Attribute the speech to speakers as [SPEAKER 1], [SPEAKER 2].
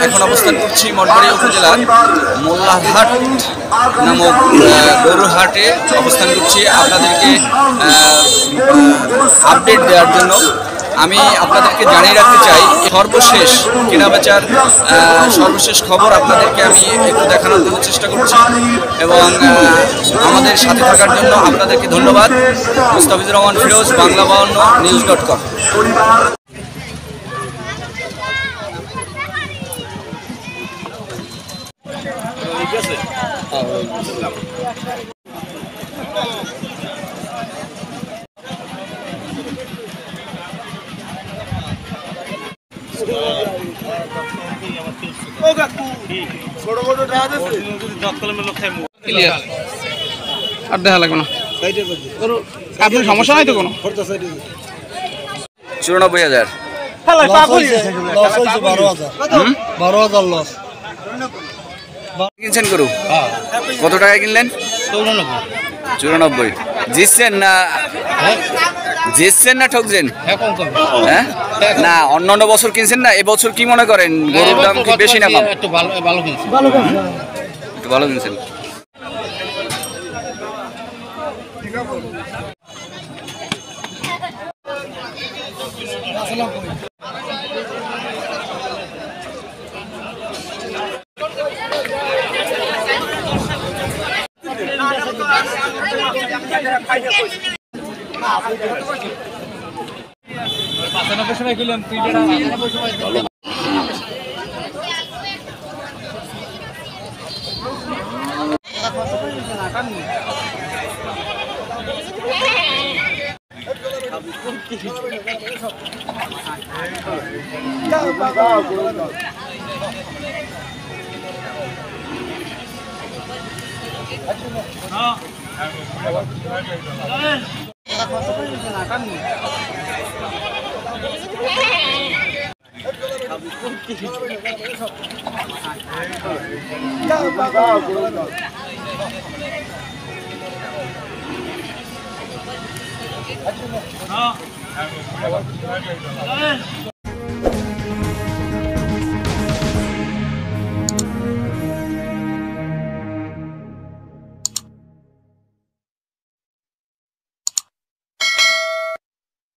[SPEAKER 1] এখন অবস্থান করছি মঠবাড়িয়া উপজেলার মোল্লারহাট নামক গরুর হাটে অবস্থান করছি। আপনাদেরকে আপডেট দেওয়ার জন্য আমি আপনাদেরকে জানিয়ে রাখতে চাই, সর্বশেষ কেনাবেচার সর্বশেষ খবর আপনাদেরকে আমি একটু দেখানোর জন্য চেষ্টা করছি এবং আমাদের সাথে থাকার জন্য আপনাদেরকে ধন্যবাদ। মুস্তাফিজুর রহমান ফিরোজ, বাংলা52 নিউজ.com।
[SPEAKER 2] আর দেখা লাগবে না, আপনার সমস্যা নাই তো কোনো?
[SPEAKER 1] 94,000 কিনছেন গরু? কত টাকায় কিনলেন? 94। জিতছেন না ঠকছেন? হ্যাঁ, না অন্য বছর কিনছেন না, এবছর কি মনে করেন গরুর দাম কি বেশি না কম? একটু ভালো কিনছেন।